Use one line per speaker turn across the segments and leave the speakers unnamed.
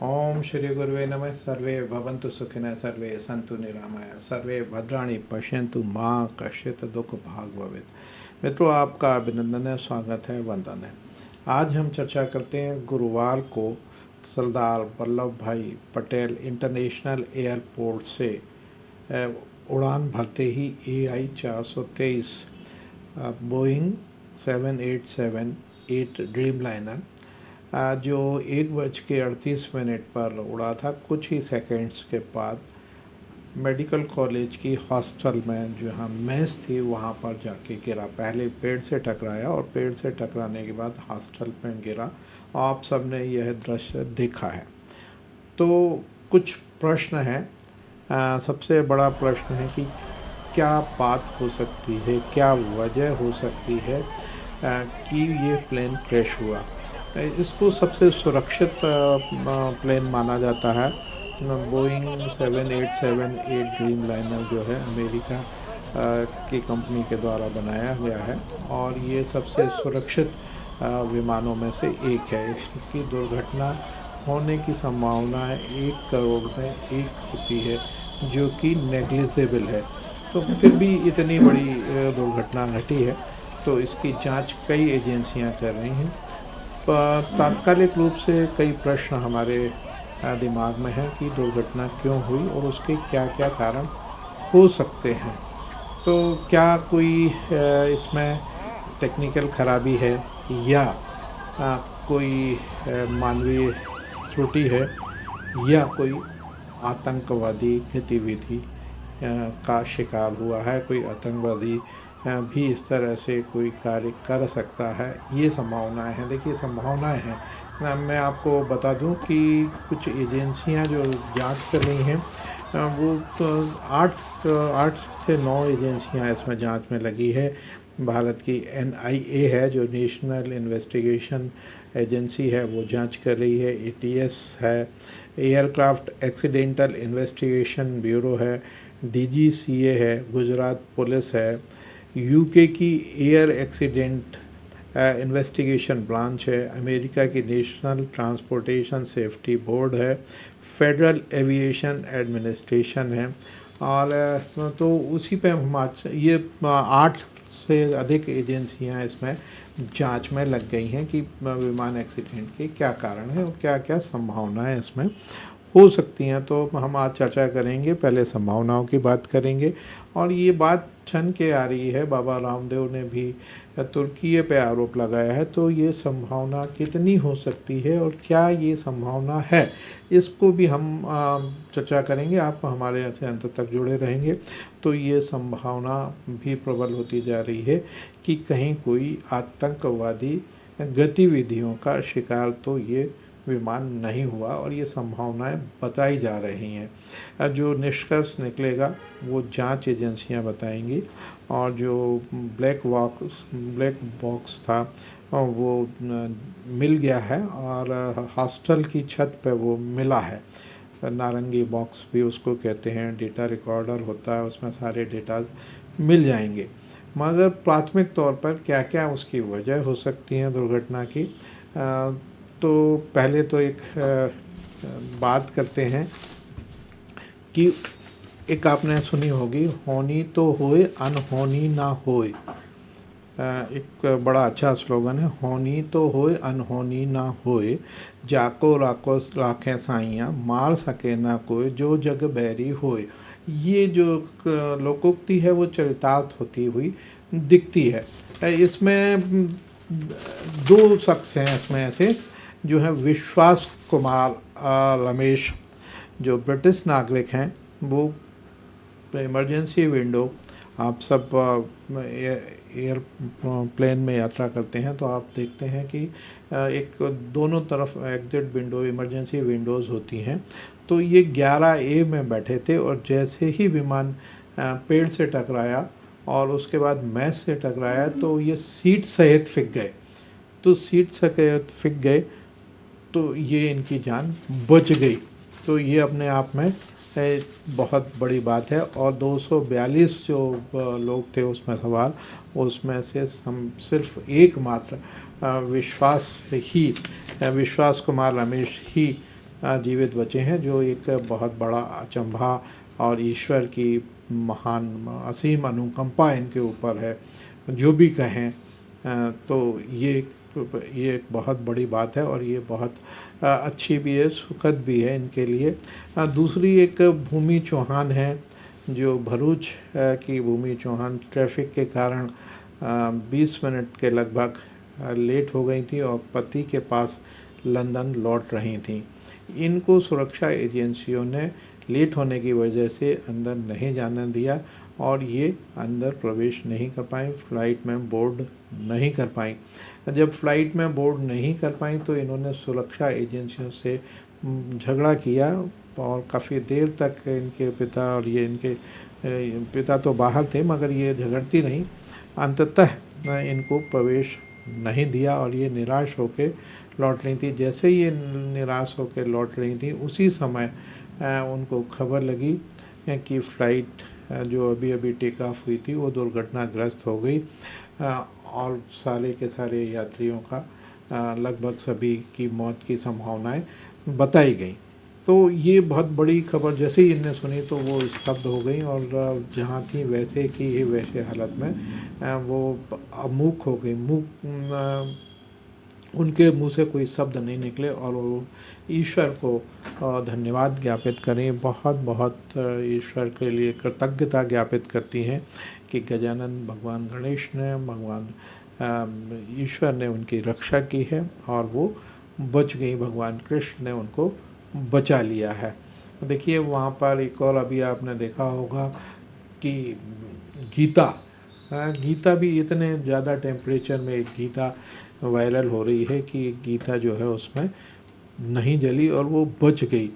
ओम श्री गुरुवे नमः। सर्वे भवन्तु सुखिनः, सर्वे सन्तु निरामया, सर्वे भद्राणि पश्यन्तु माँ कश्चित् दुख भाग भवेत्। मित्रों, आपका अभिनंदन है, स्वागत है, वंदन है। आज हम चर्चा करते हैं गुरुवार को सरदार वल्लभ भाई पटेल इंटरनेशनल एयरपोर्ट से उड़ान भरते ही AI 423 बोइंग 787-8 ड्रीम लाइनर जो 1:38 पर उड़ा था, कुछ ही सेकंड्स के बाद मेडिकल कॉलेज की हॉस्टल में जहाँ मेस थी वहाँ पर जाके गिरा। पहले पेड़ से टकराया और पेड़ से टकराने के बाद हॉस्टल में गिरा। आप सबने यह दृश्य देखा है। तो कुछ प्रश्न हैं। सबसे बड़ा प्रश्न है कि क्या बात हो सकती है, क्या वजह हो सकती है कि ये प्लेन क्रैश हुआ। इसको सबसे सुरक्षित प्लेन माना जाता है। बोइंग 787-8 ड्रीम लाइनर जो है अमेरिका की कंपनी के द्वारा बनाया गया है और ये सबसे सुरक्षित विमानों में से एक है। इसकी दुर्घटना होने की संभावना 1 करोड़ में 1 होती है, जो कि नेग्लिजिबल है। तो फिर भी इतनी बड़ी दुर्घटना घटी है, तो इसकी जांच कई एजेंसियां कर रही हैं। तात्कालिक रूप से कई प्रश्न हमारे दिमाग में हैं कि दुर्घटना क्यों हुई और उसके क्या क्या कारण हो सकते हैं। तो क्या कोई इसमें टेक्निकल खराबी है या कोई मानवीय त्रुटि है या कोई आतंकवादी गतिविधि का शिकार हुआ है, कोई आतंकवादी भी इस तरह से कोई कार्य कर सकता है, ये संभावनाएं हैं। देखिए, संभावनाएं हैं। मैं आपको बता दूं कि कुछ एजेंसियां जो जांच कर रही हैं वो तो 8 से 9 एजेंसियां इसमें जांच में लगी है। भारत की NIA है, जो नेशनल इन्वेस्टिगेशन एजेंसी है, वो जांच कर रही है। ATS है, एयरक्राफ्ट एक्सीडेंटल इन्वेस्टिगेशन ब्यूरो है, DGCA है, गुजरात पुलिस है, UK की एयर एक्सीडेंट इन्वेस्टिगेशन ब्रांच है, अमेरिका की नेशनल ट्रांसपोर्टेशन सेफ्टी बोर्ड है, फेडरल एविएशन एडमिनिस्ट्रेशन है। और तो उसी पे हम आज ये 8 से अधिक एजेंसियां इसमें जांच में लग गई हैं कि विमान एक्सीडेंट के क्या कारण हैं और क्या क्या संभावनाएं इसमें हो सकती हैं। तो हम आज चर्चा करेंगे। पहले संभावनाओं की बात करेंगे और ये बात छन के आ रही है। बाबा रामदेव ने भी तुर्की पे आरोप लगाया है, तो ये संभावना कितनी हो सकती है और क्या ये संभावना है, इसको भी हम चर्चा करेंगे। आप हमारे यहाँ से अंत तक जुड़े रहेंगे तो ये संभावना भी प्रबल होती जा रही है कि कहीं कोई आतंकवादी गतिविधियों का शिकार तो ये विमान नहीं हुआ और ये संभावनाएं बताई जा रही हैं। जो निष्कर्ष निकलेगा वो जांच एजेंसियां बताएंगी और जो ब्लैक बॉक्स था वो मिल गया है और हॉस्टल की छत पे वो मिला है। नारंगी बॉक्स भी उसको कहते हैं, डेटा रिकॉर्डर होता है, उसमें सारे डेटा मिल जाएंगे। मगर प्राथमिक तौर पर क्या क्या उसकी वजह हो सकती हैं दुर्घटना की, तो पहले तो एक बात करते हैं कि एक आपने सुनी होगी, होनी तो होए अनहोनी ना होए। एक बड़ा अच्छा स्लोगन है, होनी तो होए अनहोनी ना होए, जाको राको राखें साइयाँ, मार सके ना कोई, जो जग बैरी होए। ये जो लोकोक्ति है वो चरितार्थ होती हुई दिखती है। इसमें 2 शख्स हैं इसमें ऐसे, जो है विश्वास कुमार रमेश, जो ब्रिटिश नागरिक हैं। वो इमरजेंसी विंडो, आप सब एयरप्लेन में यात्रा करते हैं तो आप देखते हैं कि एक दोनों तरफ एग्जिट विंडो, इमरजेंसी विंडोज़ होती हैं। तो ये 11A में बैठे थे और जैसे ही विमान पेड़ से टकराया और उसके बाद मैस से टकराया तो ये सीट सहित फिक गए। तो सीट सहित फिक गए तो ये इनकी जान बच गई। तो ये अपने आप में बहुत बड़ी बात है। और 242 जो लोग थे उसमें सवार, उसमें से सिर्फ एकमात्र विश्वास कुमार रमेश ही जीवित बचे हैं, जो एक बहुत बड़ा अचंभा और ईश्वर की महान असीम अनुकंपा इनके ऊपर है, जो भी कहें। तो ये एक बहुत बड़ी बात है और ये बहुत अच्छी भी है, सुखद भी है इनके लिए। दूसरी एक भूमि चौहान है, जो भरूच की भूमि चौहान ट्रैफिक के कारण 20 मिनट के लगभग लेट हो गई थी और पति के पास लंदन लौट रही थी। इनको सुरक्षा एजेंसियों ने लेट होने की वजह से अंदर नहीं जाने दिया और ये अंदर प्रवेश नहीं कर पाई, फ़्लाइट में बोर्ड नहीं कर पाई। जब फ़्लाइट में बोर्ड नहीं कर पाई तो इन्होंने सुरक्षा एजेंसियों से झगड़ा किया और काफ़ी देर तक इनके पिता और ये इनके पिता तो बाहर थे, मगर ये झगड़ती रहीं। अंततः इनको प्रवेश नहीं दिया और ये निराश होकर लौट रही थी। जैसे ये निराश होकर लौट रही थी, उसी समय उनको खबर लगी कि फ़्लाइट जो अभी अभी टेक ऑफ हुई थी वो दुर्घटनाग्रस्त हो गई और सारे के सारे यात्रियों का लगभग सभी की मौत की संभावनाएं बताई गई। तो ये बहुत बड़ी खबर जैसे ही इनने सुनी तो वो स्तब्ध हो गई और जहाँ थी वैसे की ही वैसे हालत में वो मूक हो गई। उनके मुंह से कोई शब्द नहीं निकले और वो ईश्वर को धन्यवाद ज्ञापित करें, बहुत बहुत ईश्वर के लिए कृतज्ञता ज्ञापित करती हैं कि गजानन भगवान गणेश ने, भगवान ईश्वर ने उनकी रक्षा की है और वो बच गई, भगवान कृष्ण ने उनको बचा लिया है। देखिए वहाँ पर एक और अभी आपने देखा होगा कि गीता भी इतने ज़्यादा टेम्परेचर में एक गीता वायरल हो रही है कि एक गीता जो है उसमें नहीं जली और वो बच गई।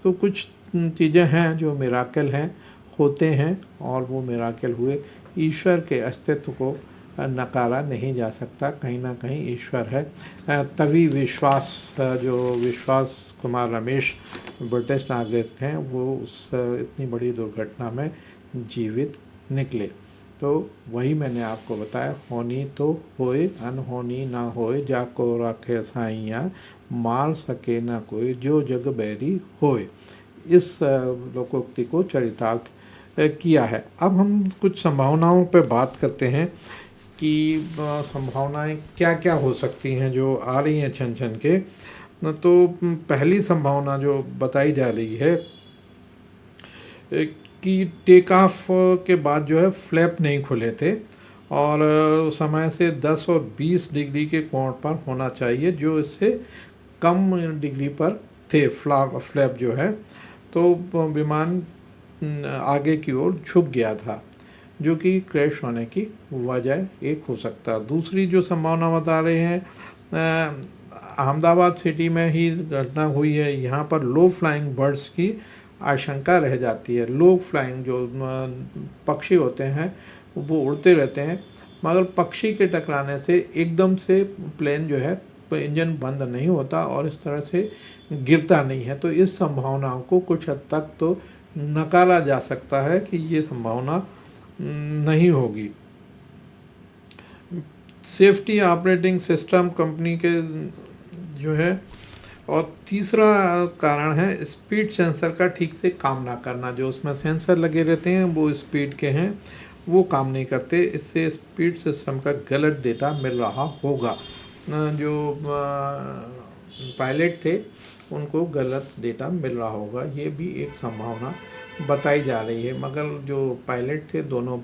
तो कुछ चीज़ें हैं जो मिराकल हैं, होते हैं और वो मिराकल हुए। ईश्वर के अस्तित्व को नकारा नहीं जा सकता, कहीं ना कहीं ईश्वर है। तभी जो विश्वास कुमार रमेश ब्रिटिश नागरिक हैं, वो उस इतनी बड़ी दुर्घटना में जीवित निकले। तो वही मैंने आपको बताया, होनी तो होए अनहोनी ना होए, जाको रखे साइयाँ मार सके ना कोई, जो जग बैरी होए। इस लोकोक्ति को चरितार्थ किया है। अब हम कुछ संभावनाओं पर बात करते हैं कि संभावनाएं क्या क्या हो सकती हैं जो आ रही हैं छन छन के। तो पहली संभावना जो बताई जा रही है कि टेक ऑफ के बाद जो है फ्लैप नहीं खुले थे और समय से 10 और 20 डिग्री के कोण पर होना चाहिए, जो इससे कम डिग्री पर थे फ्लैप जो है। तो विमान आगे की ओर झुक गया था, जो कि क्रैश होने की वजह एक हो सकता है। दूसरी जो संभावना बता रहे हैं, अहमदाबाद सिटी में ही घटना हुई है। यहाँ पर लो फ्लाइंग बर्ड्स की आशंका रह जाती है। लो फ्लाइंग जो पक्षी होते हैं वो उड़ते रहते हैं, मगर पक्षी के टकराने से एकदम से प्लेन जो है इंजन बंद नहीं होता और इस तरह से गिरता नहीं है। तो इस संभावनाओं को कुछ हद तक तो नकारा जा सकता है कि ये संभावना नहीं होगी। सेफ्टी ऑपरेटिंग सिस्टम कंपनी के जो है, और तीसरा कारण है स्पीड सेंसर का ठीक से काम ना करना। जो उसमें सेंसर लगे रहते हैं वो स्पीड के हैं, वो काम नहीं करते। इससे स्पीड सिस्टम का गलत डेटा मिल रहा होगा। जो पायलट थे उनको गलत डेटा मिल रहा होगा, ये भी एक संभावना बताई जा रही है। मगर जो पायलट थे, दोनों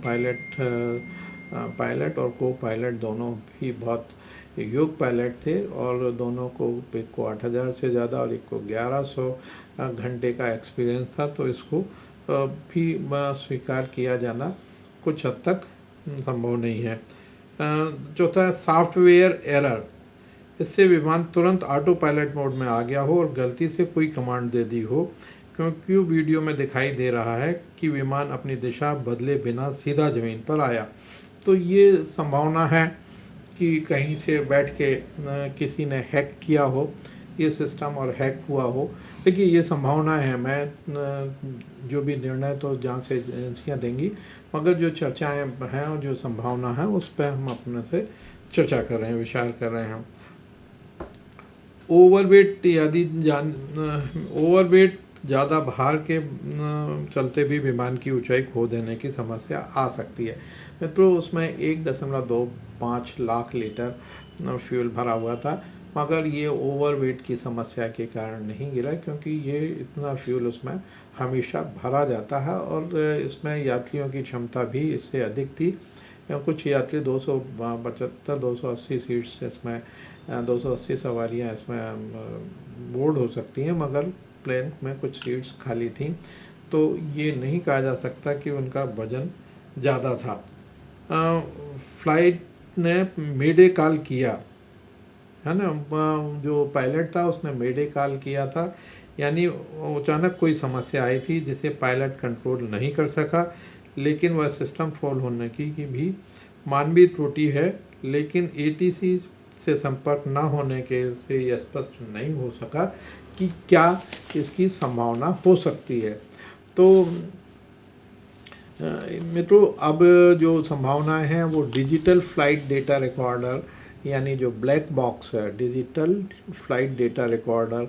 पायलट और को पायलट दोनों भी बहुत योग्य पायलट थे और दोनों को, एक को 8000 से ज़्यादा और एक को 1100 घंटे का एक्सपीरियंस था। तो इसको भी स्वीकार किया जाना कुछ हद तक संभव नहीं है। चौथा, सॉफ्टवेयर एरर। इससे विमान तुरंत ऑटो पायलट मोड में आ गया हो और गलती से कोई कमांड दे दी हो, क्योंकि वीडियो में दिखाई दे रहा है कि विमान अपनी दिशा बदले बिना सीधा ज़मीन पर आया। तो ये संभावना है कि कहीं से बैठ के किसी ने हैक किया हो ये सिस्टम और हैक हुआ हो। देखिए ये संभावना है, मैं जो भी निर्णय तो जांच से एजेंसियाँ देंगी, मगर जो चर्चाएं हैं और जो संभावना है उस पर हम अपने से चर्चा कर रहे हैं, विचार कर रहे हैं। ओवरवेट यदि ओवरवेट ज़्यादा भार के चलते भी विमान की ऊंचाई खो देने की समस्या आ सकती है। मित्रों, उसमें 1.25 लाख लीटर फ्यूल भरा हुआ था, मगर ये ओवरवेट की समस्या के कारण नहीं गिरा, क्योंकि ये इतना फ्यूल उसमें हमेशा भरा जाता है और इसमें यात्रियों की क्षमता भी इससे अधिक थी। कुछ यात्री 280 सीट्स इसमें 280 सवारियां इसमें बोर्ड हो सकती हैं, मगर प्लेन में कुछ सीट्स खाली थी, तो ये नहीं कहा जा सकता कि उनका वजन ज़्यादा था। फ्लाइट ने मेडे कॉल किया है ना, जो पायलट था उसने मेडे कॉल किया था, यानी अचानक कोई समस्या आई थी जिसे पायलट कंट्रोल नहीं कर सका, लेकिन वह सिस्टम फॉल होने की भी मानवीय त्रुटि है, लेकिन एटीसी से संपर्क न होने के से यह स्पष्ट नहीं हो सका कि क्या इसकी संभावना हो सकती है। तो मित्रों, अब जो संभावनाएं हैं वो डिजिटल फ्लाइट डेटा रिकॉर्डर, यानी जो ब्लैक बॉक्स है, डिजिटल फ्लाइट डेटा रिकॉर्डर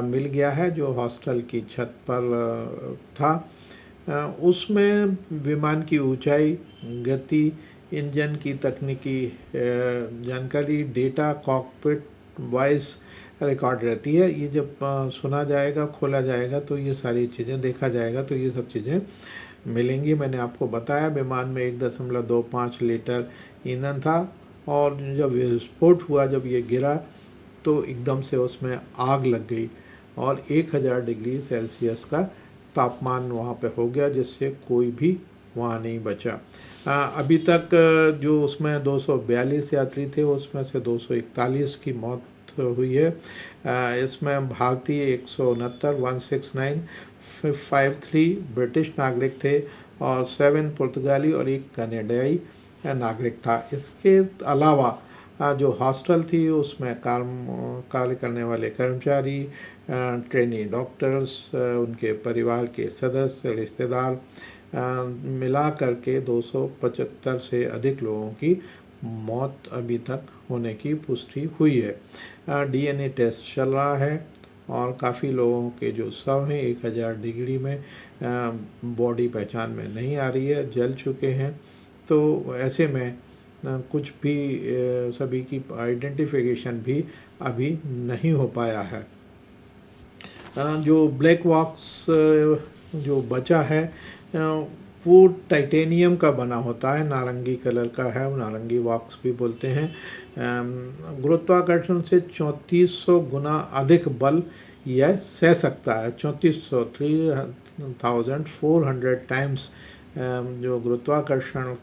मिल गया है जो हॉस्टल की छत पर था। उसमें विमान की ऊंचाई, गति, इंजन की तकनीकी जानकारी, डेटा, कॉकपिट, वॉइस रिकॉर्ड रहती है। ये जब सुना जाएगा, खोला जाएगा, तो ये सारी चीज़ें देखा जाएगा, तो ये सब चीज़ें मिलेंगी। मैंने आपको बताया विमान में 1.25 लीटर ईंधन था, और जब विस्फोट हुआ, जब ये गिरा, तो एकदम से उसमें आग लग गई और 1000 डिग्री सेल्सियस का तापमान वहाँ पे हो गया, जिससे कोई भी वहाँ नहीं बचा। अभी तक जो उसमें 242 यात्री थे, उसमें से 241 की मौत हुई है। इसमें भारतीय 169 ब्रिटिश नागरिक थे और 7 पुर्तगाली और 1 कनाडाई नागरिक था। इसके अलावा जो हॉस्टल थी उसमें कार्य करने वाले कर्मचारी, ट्रेनी डॉक्टर्स, उनके परिवार के सदस्य, रिश्तेदार मिला करके 275 से अधिक लोगों की मौत अभी तक होने की पुष्टि हुई है। डीएनए टेस्ट चल रहा है और काफ़ी लोगों के जो शव हैं 1000 डिग्री में बॉडी पहचान में नहीं आ रही है, जल चुके हैं। तो ऐसे में कुछ भी सभी की आइडेंटिफिकेशन भी अभी नहीं हो पाया है। जो ब्लैक बॉक्स जो बचा है वो टाइटेनियम का बना होता है, नारंगी कलर का है, वो नारंगी बॉक्स भी बोलते हैं। गुरुत्वाकर्षण से 3400 गुना अधिक बल यह सह सकता है। 3400 टाइम्स जो गुरुत्वाकर्षण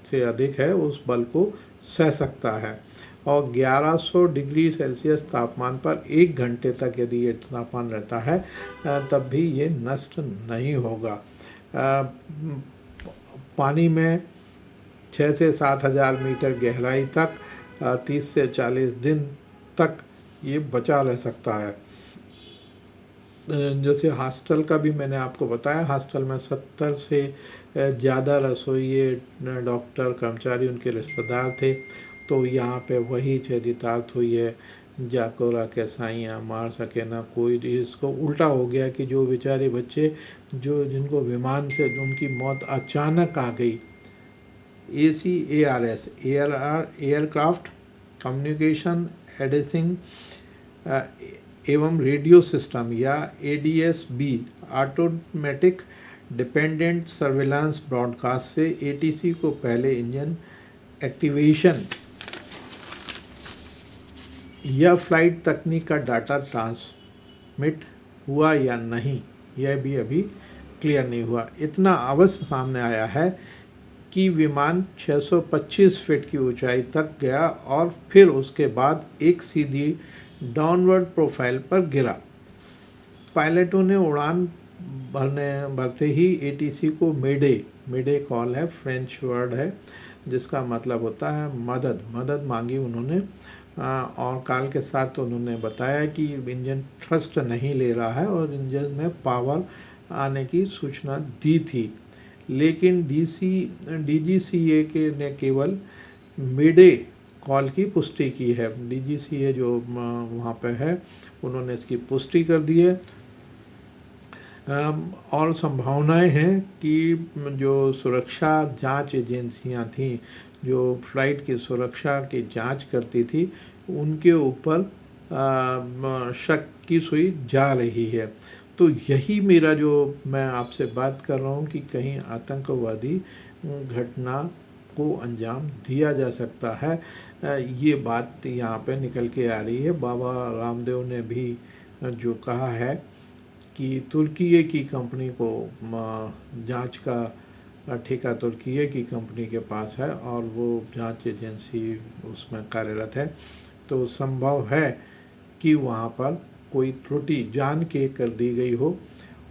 से अधिक है उस बल को सह सकता है, और 1100 डिग्री सेल्सियस तापमान पर 1 घंटे तक यदि ये तापमान रहता है तब भी ये नष्ट नहीं होगा। पानी में 6 से 7 हज़ार मीटर गहराई तक 30 से 40 दिन तक ये बचा रह सकता है। जैसे हॉस्टल का भी मैंने आपको बताया, हॉस्टल में 70 से ज़्यादा रसोइये, डॉक्टर, कर्मचारी, उनके रिश्तेदार थे। तो यहाँ पे वही चरितार्थ हुई है, जाको राखे साइयाँ मार सके ना कोई। इसको उल्टा हो गया कि जो बेचारे बच्चे जिनको विमान से उनकी मौत अचानक आ गई, ACARS एयरक्राफ्ट कम्युनिकेशन एडिसिंग एवं रेडियो सिस्टम या ADS-B automatic dependent surveillance broadcast से ATC को पहले इंजन एक्टिवेशन या फ्लाइट तकनीक का डाटा ट्रांसमिट हुआ या नहीं, यह भी अभी क्लियर नहीं हुआ। इतना अवश्य सामने आया है कि विमान 625 फीट की ऊंचाई तक गया और फिर उसके बाद एक सीधी डाउनवर्ड प्रोफाइल पर गिरा। पायलटों ने उड़ान भरते ही ATC को मेडे कॉल है, फ्रेंच वर्ड है जिसका मतलब होता है मदद मांगी उन्होंने। और कॉल के साथ उन्होंने बताया कि इंजन थ्रस्ट नहीं ले रहा है और इंजन में पावर आने की सूचना दी थी, लेकिन DGCA ने केवल मेडे कॉल की पुष्टि की है। DGCA जो वहाँ पे है उन्होंने इसकी पुष्टि कर दी है। और संभावनाएं हैं कि जो सुरक्षा जांच एजेंसियां थीं जो फ्लाइट की सुरक्षा की जांच करती थी उनके ऊपर शक की सुई जा रही है। तो यही मेरा जो मैं आपसे बात कर रहा हूँ कि कहीं आतंकवादी घटना को अंजाम दिया जा सकता है, ये बात यहाँ पे निकल के आ रही है। बाबा रामदेव ने भी जो कहा है कि तुर्की की कंपनी को जांच का ठेका तुर्की की कंपनी के पास है और वो जांच एजेंसी उसमें कार्यरत है, तो संभव है कि वहाँ पर कोई त्रुटि जान के कर दी गई हो।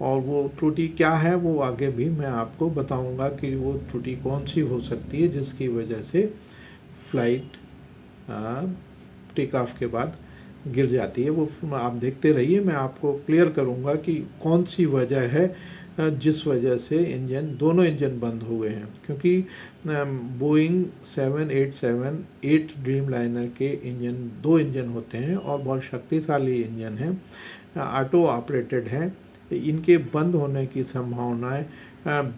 और वो त्रुटि क्या है वो आगे भी मैं आपको बताऊंगा कि वो त्रुटि कौन सी हो सकती है जिसकी वजह से फ्लाइट टेक ऑफ के बाद गिर जाती है। वो आप देखते रहिए, मैं आपको क्लियर करूंगा कि कौन सी वजह है जिस वजह से दोनों इंजन बंद हुए हैं। क्योंकि बोइंग 787-8 ड्रीम लाइनर के दो इंजन होते हैं और बहुत शक्तिशाली इंजन हैं, ऑटो ऑपरेटेड हैं। इनके बंद होने की संभावनाएं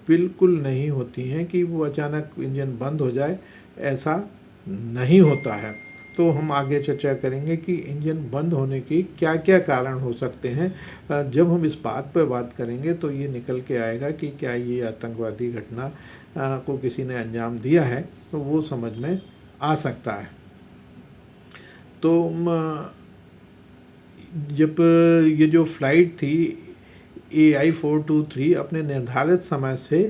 बिल्कुल नहीं होती हैं कि वो अचानक इंजन बंद हो जाए, ऐसा नहीं होता है। तो हम आगे चर्चा करेंगे कि इंजन बंद होने की क्या क्या कारण हो सकते हैं। जब हम इस बात पर बात करेंगे तो ये निकल के आएगा कि क्या ये आतंकवादी घटना को किसी ने अंजाम दिया है, तो वो समझ में आ सकता है। तो जब ये जो फ्लाइट थी AI-423 अपने निर्धारित समय से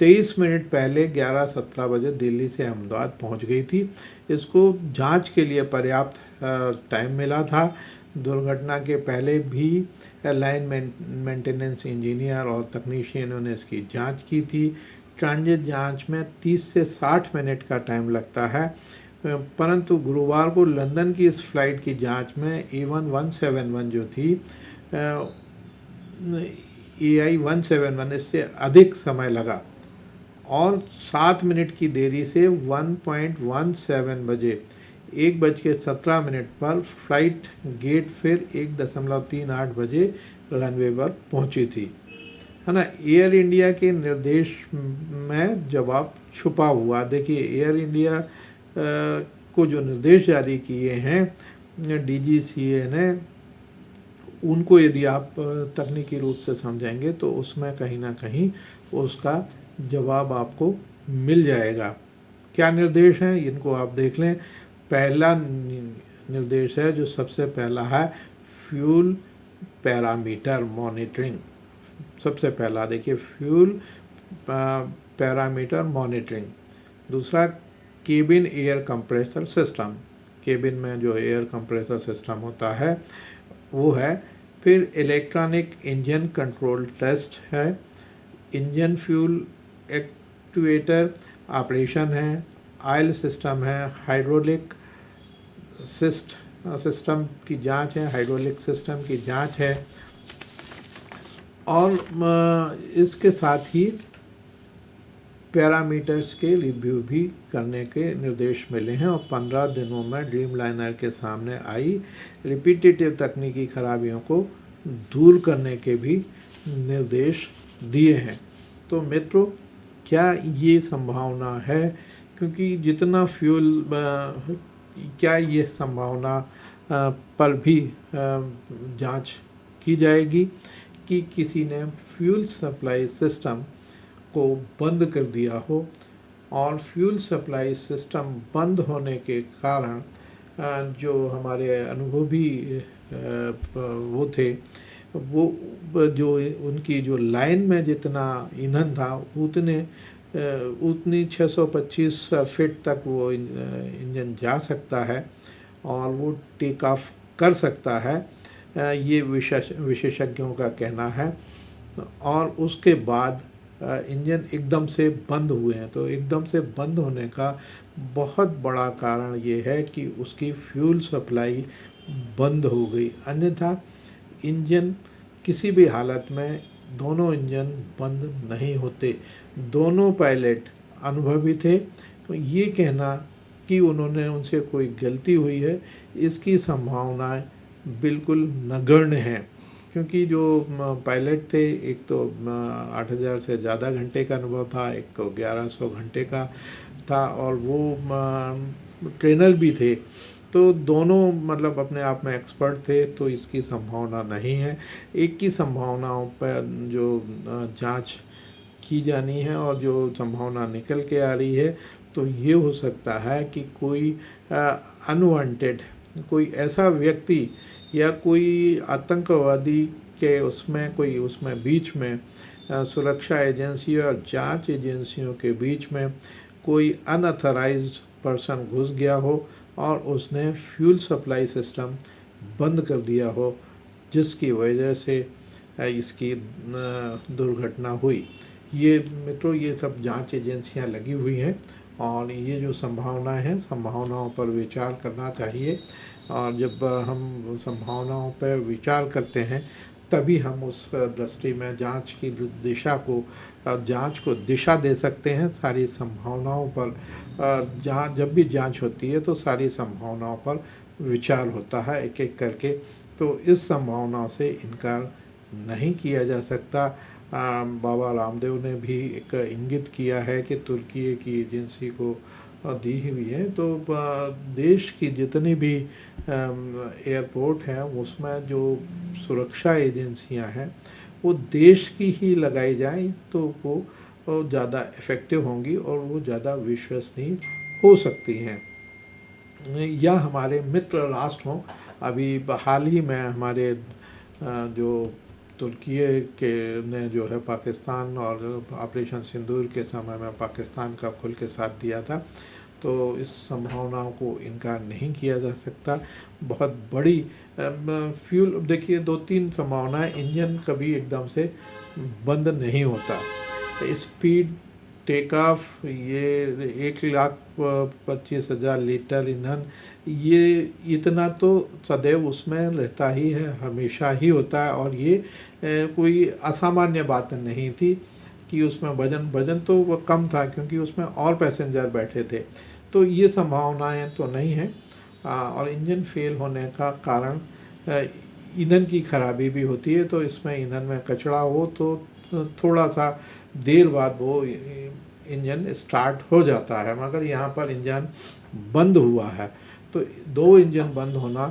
23 मिनट पहले 11:17 बजे दिल्ली से अहमदाबाद पहुंच गई थी। इसको जांच के लिए पर्याप्त टाइम मिला था। दुर्घटना के पहले भी लाइन मेंटेनेंस इंजीनियर और तकनीशियनों ने इसकी जांच की थी। ट्रांजिट जांच में 30 से 60 मिनट का टाइम लगता है, परंतु गुरुवार को लंदन की इस फ्लाइट की जांच में A1171 जो थी AI-171 इससे अधिक समय लगा और 7 मिनट की देरी से 1.17 बजे 1:17 पर फ्लाइट गेट फिर 1.38 बजे रनवे पर पहुंची थी, है ना। एयर इंडिया के निर्देश में जवाब छुपा हुआ। देखिए, एयर इंडिया को जो निर्देश जारी किए हैं DGCA ने, उनको यदि आप तकनीकी रूप से समझेंगे तो उसमें कहीं ना कहीं उसका जवाब आपको मिल जाएगा। क्या निर्देश हैं इनको आप देख लें। पहला निर्देश है जो सबसे पहला है फ्यूल पैरामीटर मॉनिटरिंग। सबसे पहला देखिए, फ्यूल पैरामीटर मॉनिटरिंग। दूसरा, cabin air compressor system. Cabin में जो एयर कंप्रेसर सिस्टम होता है वो है। फिर इलेक्ट्रॉनिक इंजन कंट्रोल टेस्ट है। इंजन फ्यूल एक्चुएटर ऑपरेशन है। ऑयल सिस्टम है। हाइड्रोलिक सिस्टम की जांच है। हाइड्रोलिक सिस्टम की जांच है। और इसके साथ ही पैरामीटर्स के रिव्यू भी करने के निर्देश मिले हैं। और 15 दिनों में ड्रीम लाइनर के सामने आई रिपीटेटिव तकनीकी खराबियों को दूर करने के भी निर्देश दिए हैं। तो मित्रों, क्या ये संभावना है, क्योंकि जितना फ्यूल क्या ये संभावना पर भी जांच की जाएगी कि किसी ने फ्यूल सप्लाई सिस्टम को बंद कर दिया हो, और फ्यूल सप्लाई सिस्टम बंद होने के कारण जो हमारे अनुभवी वो थे, वो जो उनकी जो लाइन में जितना ईंधन था उतनी 625 फीट तक वो इंजन जा सकता है और वो टेक ऑफ कर सकता है, ये विशेषज्ञों का कहना है। और उसके बाद इंजन एकदम से बंद हुए हैं। तो एकदम से बंद होने का बहुत बड़ा कारण ये है कि उसकी फ्यूल सप्लाई बंद हो गई। अन्यथा इंजन किसी भी हालत में दोनों इंजन बंद नहीं होते। दोनों पायलट अनुभवी थे। तो ये कहना कि उन्होंने उनसे कोई गलती हुई है, इसकी संभावनाएं बिल्कुल नगण्य हैं। क्योंकि जो पायलट थे, एक तो 8,000 से ज़्यादा घंटे का अनुभव था, एक को 1100 घंटे का था, और वो ट्रेनर भी थे। तो दोनों मतलब अपने आप में एक्सपर्ट थे, तो इसकी संभावना नहीं है। एक की संभावनाओं पर जो जांच की जानी है और जो संभावना निकल के आ रही है, तो ये हो सकता है कि कोई अनवांटेड कोई ऐसा व्यक्ति या कोई आतंकवादी के उसमें बीच में सुरक्षा एजेंसी और जांच एजेंसियों के बीच में कोई अनऑथराइज्ड पर्सन घुस गया हो और उसने फ्यूल सप्लाई सिस्टम बंद कर दिया हो, जिसकी वजह से इसकी दुर्घटना हुई। ये मित्रों, ये सब जांच एजेंसियां लगी हुई हैं और ये जो संभावनाएं हैं, संभावनाओं पर विचार करना चाहिए। और जब हम संभावनाओं पर विचार करते हैं, तभी हम उस दृष्टि में जांच की दिशा को जांच को दिशा दे सकते हैं। सारी संभावनाओं पर जहाँ जब भी जांच होती है तो सारी संभावनाओं पर विचार होता है एक एक करके। तो इस संभावना से इनकार नहीं किया जा सकता। बाबा रामदेव ने भी एक इंगित किया है कि तुर्की की एजेंसी को दी हुई है। तो देश की जितनी भी एयरपोर्ट हैं, उसमें जो सुरक्षा एजेंसियां हैं, वो देश की ही लगाई जाएं तो वो ज़्यादा इफ़ेक्टिव होंगी और वो ज़्यादा विश्वसनीय हो सकती हैं। या हमारे मित्र राष्ट्र हों, अभी हाल ही में हमारे जो तुर्की के ने जो है पाकिस्तान और ऑपरेशन सिंदूर के समय में पाकिस्तान का खुल के साथ दिया था, तो इस संभावनाओं को इनकार नहीं किया जा सकता। बहुत बड़ी फ्यूल देखिए, 2-3 संभावनाएं। इंजन कभी एकदम से बंद नहीं होता। स्पीड टेक ऑफ, ये 1,25,000 लीटर ईंधन, ये इतना तो सदैव उसमें रहता ही है, हमेशा ही होता है। और ये कोई असामान्य बात नहीं थी कि उसमें वजन तो वो कम था, क्योंकि उसमें और पैसेंजर बैठे थे। तो ये संभावनाएं तो नहीं हैं। और इंजन फेल होने का कारण ईंधन की खराबी भी होती है। तो इसमें ईंधन में कचरा हो तो थोड़ा सा देर बाद वो इंजन स्टार्ट हो जाता है, मगर यहाँ पर इंजन बंद हुआ है। तो 2 इंजन बंद होना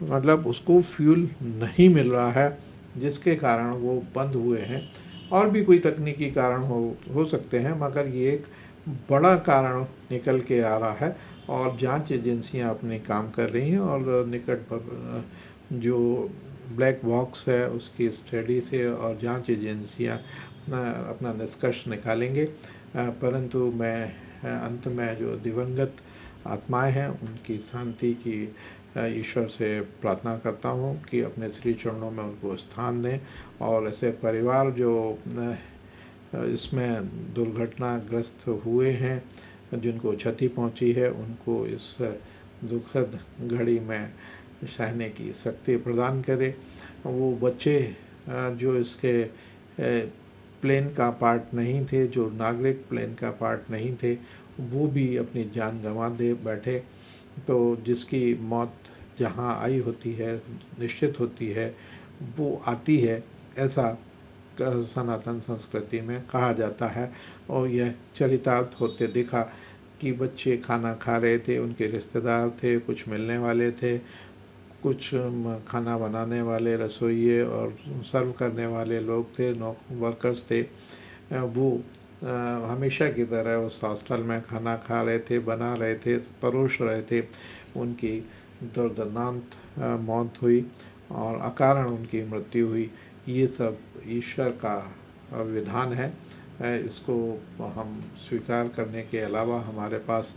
मतलब उसको फ्यूल नहीं मिल रहा है, जिसके कारण वो बंद हुए हैं। और भी कोई तकनीकी कारण हो सकते हैं, मगर ये एक बड़ा कारण निकल के आ रहा है। और जांच एजेंसियां अपने काम कर रही हैं और जो ब्लैक बॉक्स है उसकी स्टडी से और जांच एजेंसियां अपना निष्कर्ष निकालेंगे। परंतु मैं अंत में जो दिवंगत आत्माएं हैं, उनकी शांति की ईश्वर से प्रार्थना करता हूं कि अपने श्री चरणों में उनको स्थान दें। और ऐसे परिवार जो इसमें दुर्घटनाग्रस्त हुए हैं, जिनको क्षति पहुंची है, उनको इस दुखद घड़ी में सहने की शक्ति प्रदान करे। वो बच्चे जो इसके प्लेन का पार्ट नहीं थे, जो नागरिक प्लेन का पार्ट नहीं थे, वो भी अपनी जान गंवा दे बैठे। तो जिसकी मौत जहाँ आई होती है, निश्चित होती है, वो आती है, ऐसा सनातन संस्कृति में कहा जाता है। और यह चरितार्थ होते दिखा कि बच्चे खाना खा रहे थे, उनके रिश्तेदार थे, कुछ मिलने वाले थे, कुछ खाना बनाने वाले रसोइये और सर्व करने वाले लोग थे, वर्कर्स थे। वो हमेशा की तरह उस हॉस्टल में खाना खा रहे थे, बना रहे थे, परोस रहे थे। उनकी दर्दनाक मौत हुई और अकारण उनकी मृत्यु हुई। ये सब ईश्वर का विधान है। इसको हम स्वीकार करने के अलावा हमारे पास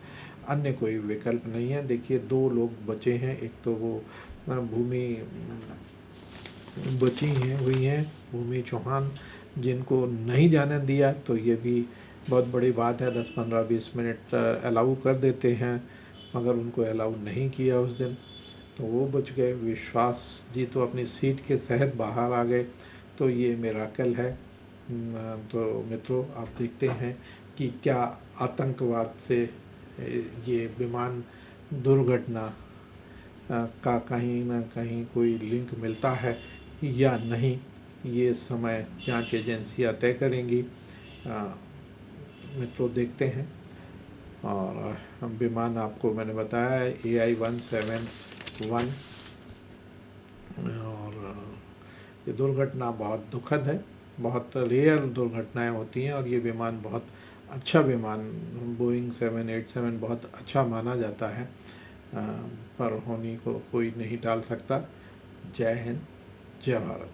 अन्य कोई विकल्प नहीं है। देखिए, 2 लोग बचे हैं। एक तो वो भूमि बची हुई हैं, भूमि चौहान, जिनको नहीं जाने दिया। तो ये भी बहुत बड़ी बात है। 10, 15, 20 मिनट अलाउ कर देते हैं, मगर उनको अलाउ नहीं किया उस दिन, तो वो बच गए। विश्वास जी तो अपनी सीट के सहत बाहर आ गए। तो ये मिराकल है। तो मित्रों, आप देखते हैं कि क्या आतंकवाद से ये विमान दुर्घटना का कहीं ना कहीं कोई लिंक मिलता है या नहीं, ये समय जांच एजेंसियां तय करेंगी। मित्रों, देखते हैं। और हम विमान आपको मैंने बताया है AI-171, और ये दुर्घटना बहुत दुखद है। बहुत रेयर दुर्घटनाएं होती हैं और ये विमान बहुत अच्छा विमान, बोइंग 787 बहुत अच्छा माना जाता है, पर होनी को कोई नहीं टाल सकता। जय हिंद, जय भारत।